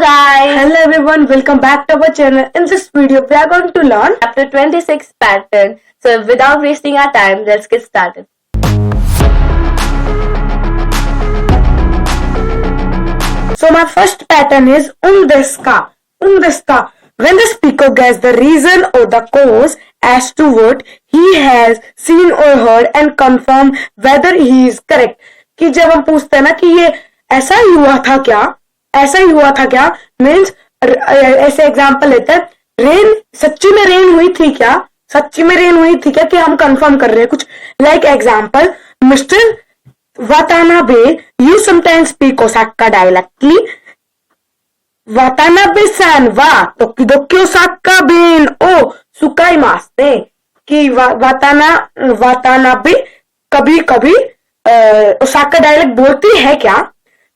guys! Hello everyone, welcome back to our channel. In this video, we are going to learn Chapter 26 pattern. So without wasting our time, let's get started. So my first pattern is undeska. Undeska. When the speaker gets the reason or the cause as to what he has seen or heard and confirm whether he is correct. कि जब हम पूछते हैं ना कि ये ऐसा ही हुआ था क्या, ऐसा ही हुआ था क्या, मीन्स ऐसे एग्जाम्पल लेते हैं, रेन सच्ची में रेन हुई थी क्या, सच्ची में रेन हुई थी क्या, कि हम कंफर्म कर रहे हैं कुछ. Like example, mister Watanabe you sometimes speak Osaka dialectly. Watanabe सान वा तोकिदोकी ओसाका बेन ओ सुकाई मास्ते. कि वातानाबे कभी कभी ओसाका डायलेक्ट बोलती है क्या.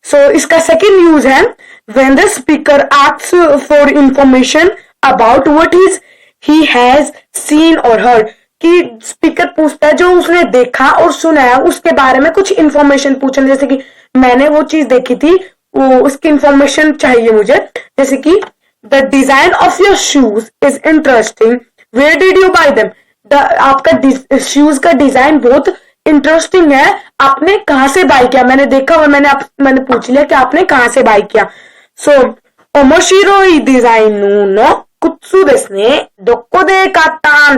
सो इसका सेकेंड यूज है when the speaker asks for information about what he has seen और हर्ड. कि स्पीकर पूछता है जो उसने देखा और सुना है उसके बारे में कुछ इंफॉर्मेशन पूछना. जैसे कि मैंने वो चीज देखी थी, वो उसकी इंफॉर्मेशन चाहिए मुझे. जैसे कि the design of your shoes is interesting, where did you buy them. आपका शूज का डिजाइन बहुत इंटरेस्टिंग है, आपने कहां से बाय किया. मैंने देखा और मैंने पूछ लिया कि आपने कहां से बाय किया. सो ओमोशिरोई डिजाइन नो कुत्सु देस्ने दोक्को दे कातान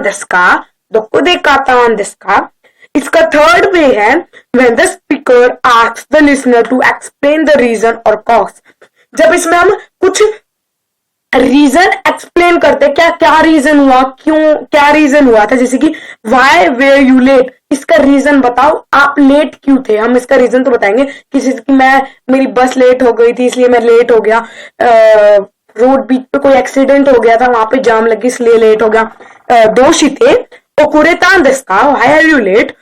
देस्का. इसका थर्ड वे है when the speaker asks the listener to explain the reason और कॉज. जब इसमें हम कुछ रीजन एक्सप्लेन करते, क्या रीजन हुआ, क्यों क्या रीजन हुआ था. जैसे कि वाई वेयर यू लेट, इसका रीजन बताओ, आप लेट क्यों थे. हम इसका रीजन तो बताएंगे. किसी की मेरी बस लेट हो गई थी इसलिए मैं लेट हो गया, रोड बीच पे कोई एक्सीडेंट हो गया था, वहां पे जाम लगी इसलिए लेट हो गया. दोषिते ओकुरेतान देस्का, why are you late.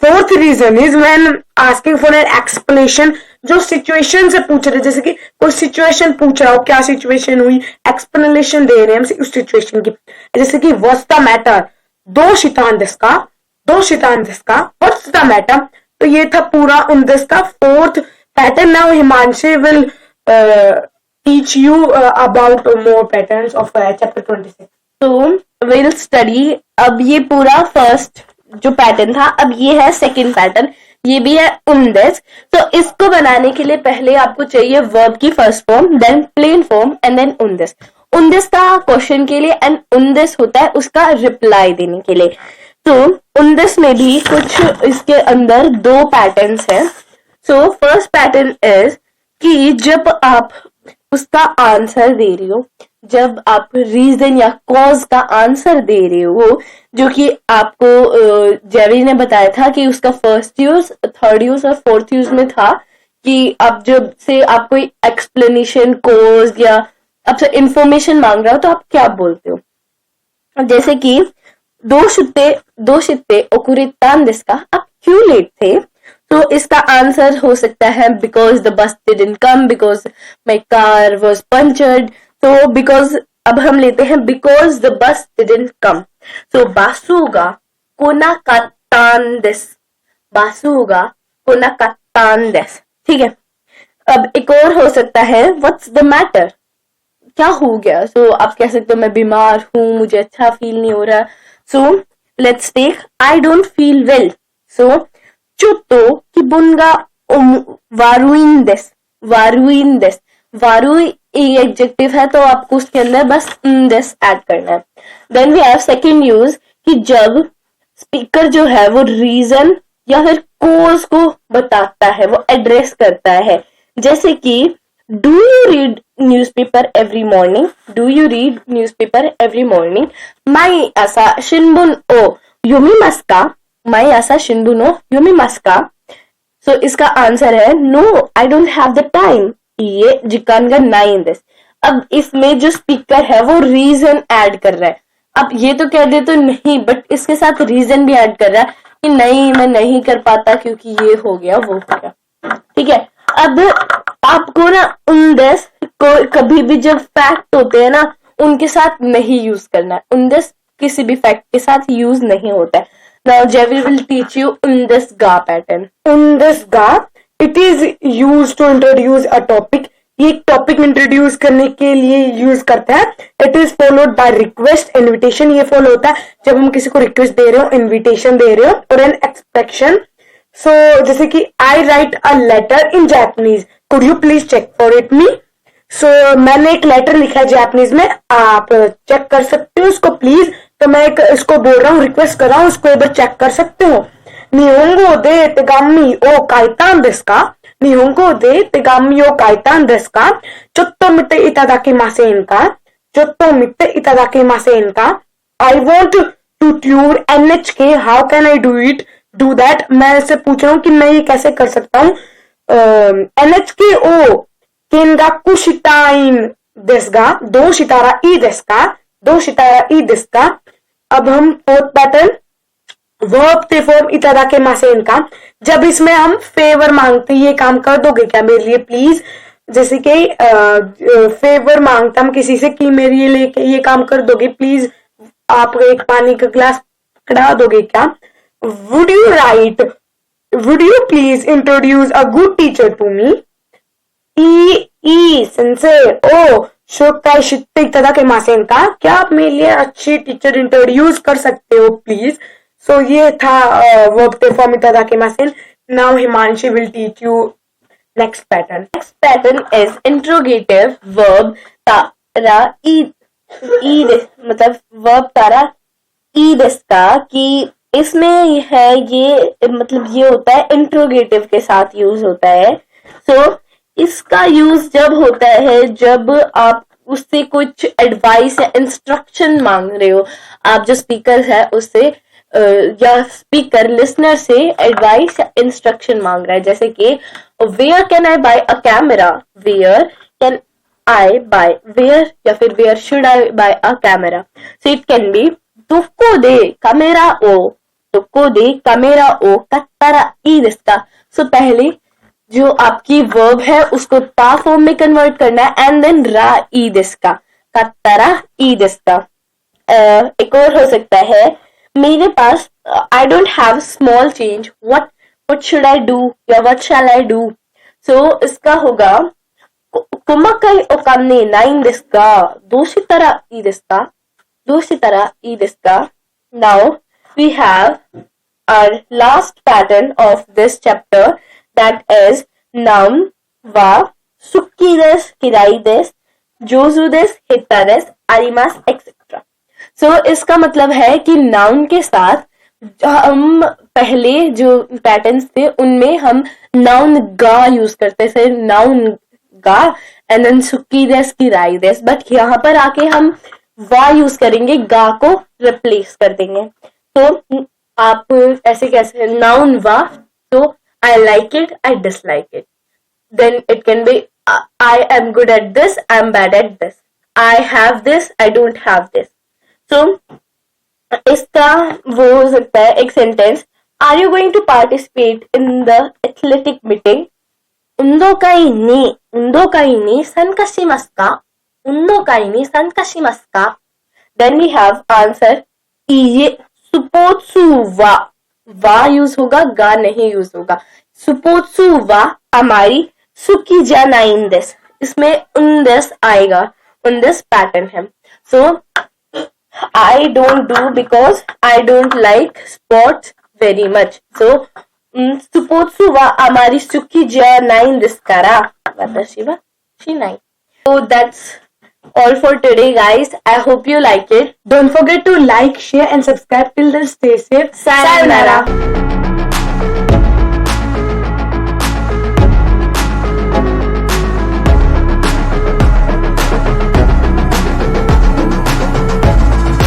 Fourth reason is when asking for an explanation. जो सिचुएशन से पूछ रहे, जैसे कि कोई सिचुएशन पूछ रहा हो, क्या सिचुएशन हुई, एक्सप्लेनेशन दे रहे हैं हम उस सिचुएशन की. जैसे कि व्हाट्स द मैटर, दो शितान देस्का व्हाट्स द मैटर. तो ये था पूरा उनदेस का fourth pattern. Now Himanshi will teach you about more patterns of chapter 26. तो विल स्टडी. अब ये पूरा फर्स्ट जो पैटर्न था, अब ये है सेकंड पैटर्न, ये भी है उनदेस. तो इसको बनाने के लिए पहले आपको चाहिए वर्ब की first form, then plain form and then उनदेस. उनदेस का क्वेश्चन के लिए एंड उनदेस होता है उसका रिप्लाई देने के लिए. तो उनदेस में भी कुछ इसके अंदर दो पैटर्न्स हैं. सो फर्स्ट पैटर्न इज कि जब आप उसका आंसर दे रही हो, जब आप रीजन या कॉज का आंसर दे रहे हो, जो कि आपको जेवी ने बताया था कि उसका फर्स्ट यूज, थर्ड यूज और फोर्थ यूज में था कि आप जब से आप कोई एक्सप्लेनेशन, कॉज या आपसे इंफॉर्मेशन मांग रहा हो तो आप क्या बोलते हो. जैसे कि दो शित्ते ओकुरितान देस्का, आप क्यों लेट थे. तो इसका आंसर हो सकता है because the bus didn't come, because my car was punctured. तो बिकॉज अब हम लेते हैं because the bus didn't come. So बासुगा कोना कातान देस, बासुगा कोना कातान देस. ठीक है. अब एक और हो सकता है व्हाट्स द मैटर, क्या हो गया. सो आप कह सकते हो मैं बीमार हूं, मुझे अच्छा फील नहीं हो रहा. So let's take I don't feel well. So चुतो कि बुनगा वारुइन देस. वारु एडजेक्टिव है तो आपको उसके अंदर बस दिस ऐड करना है. Then we have second use कि जब स्पीकर जो है वो रीजन या फिर कोज को बताता है, वो एड्रेस करता है. जैसे कि do you read newspaper every morning, माई आसा शिनबुन ओ युमी मस्का. सो इसका आंसर है no I don't have the time, ये जिकान का 9 दिस. अब इसमें जो स्पीकर है वो रीजन ऐड कर रहा है. अब ये तो कह दे तो नहीं, बट इसके साथ रीजन भी ऐड कर रहा है कि नहीं मैं नहीं कर पाता क्योंकि ये हो गया वो हो गया. ठीक है. अब आपको ना उनदेस को कभी भी जब फैक्ट होते हैं ना उनके साथ नहीं यूज करना है. उनदेस किसी भी फैक्ट के साथ यूज नहीं होता है. Now Javi will teach you Undesga pattern. Undesga, it is used to introduce a topic ये एक टॉपिक इंट्रोड्यूस करने के लिए यूज करते हैं. It is followed by request, invitation. ये फॉलो होता है जब हम किसी को रिक्वेस्ट दे रहे हो, इन्विटेशन दे रहे हो, और एन एक्सपेक्शन. सो जैसे कि I write a letter in Japanese, could you please check for it me. So मैंने एक लेटर लिखा है जापानीज में, आप चेक कर सकते हो उसको प्लीज. तो मैं इसको बोल रहा हूँ, रिक्वेस्ट कर रहा हूँ, उसको एक बार चेक कर सकते हो. निहोंगो दे तेगामी ओ काइतान देsu का, निहोंगो दे तेगामी ओ काइतान देsu का, चोत्तो मिते इतादाकिमासेन का, चोत्तो मिते इतादाकिमासेन का. I want to tour NHK, how can I do it, do that. मैं इससे पूछ रहा हूँ कि मैं ये कैसे कर सकता हूँ. NHK ओ केनगाकू शिताइन देsu ga, 2 सितारा ई देsu का, 2 सितारा ई देsu का. अब हम फोर्थ पैटर्न, वर्ब ते फॉर्म इतादाकिमासेन का. जब इसमें हम फेवर मांगते, ये काम कर दोगे क्या मेरे लिए प्लीज. जैसे कि फेवर मांगता हम किसी से कि मेरे लिए ये काम कर दोगे प्लीज, आप एक पानी का ग्लास पकड़ा दोगे क्या. Would you write, would you please introduce a good teacher to me. ई सेंसे ओ शोकाई शित्ते इतादाकिमासेन का, क्या आप मेरे लिए अच्छी टीचर इंट्रोड्यूस कर सकते हो प्लीज. सो ये था वर्ब ते फॉर्म इतादाकिमासेन. Now Himanshi will teach you next pattern. Next pattern is interrogative verb तारा ई मतलब verb तारा ई देsu का, कि इसमें है ये मतलब ये होता है इंट्रोगेटिव के साथ यूज होता है. सो इसका यूज जब होता है जब आप उससे कुछ एडवाइस या इंस्ट्रक्शन मांग रहे हो. आप जो स्पीकर है उससे या स्पीकर लिसनर से एडवाइस या इंस्ट्रक्शन मांग रहा है. जैसे कि where can I buy a camera, where can I buy, where या फिर where should I buy a camera. So it can be दुक्को दे कैमेरा ओ, दुक्को दे कैमेरा ओ कत्तारा ई देsu का. सो पहले जो आपकी वर्ब है उसको ता फॉर्म में कन्वर्ट करना है एंड देन रा ई देsu का, कत्तारा ई देsu का. एक और हो सकता है, मेरे पास I don't have small change, what should I do या what shall I do. So इसका होगा कुमाकाई ओकाने नाइन देsu का, दोशितारा ई देsu का, दोशितारा ई देsu का. Now we have our last pattern of this chapter, that is noun wa suki desu, kirai desu, jozu desu, hita desu, arimasu, etc. So इसका मतलब है कि noun के साथ हम पहले जो पैटर्न्स थे उनमें हम noun ga यूज करते थे, noun ga and then suki desu, kirai desu. But यहाँ पर आके हम वा यूज करेंगे, गा को रिप्लेस कर देंगे. तो आप ऐसे कैसे नाउन वा, तो I like it, I dislike it. Then it can be I am good at this, I am bad at this, I have this, I don't have this. So इसका वो हो सकता है एक sentence, are you going to participate in the athletic meeting, उंदोकाई ni sankashimasu का, उंदोकाई ni sankashimasu का. देन वी हैव आंसर ये सुपोत्सु वा यूज होगा, गा नहीं यूज होगा. सुपोत्सु वा हमारी सुकी जा नाइन देस, इसमें उनदेस आएगा, उनदेस पैटर्न है. So I don't do because I don't like sports very much. So सुपोत्सु वा हमारी सुकी जा नाइन देस करा, वatashi wa shinai. So that's all for today, guys. I hope you like it. Don't forget to like, share and subscribe. Till then, stay safe. Sayonara.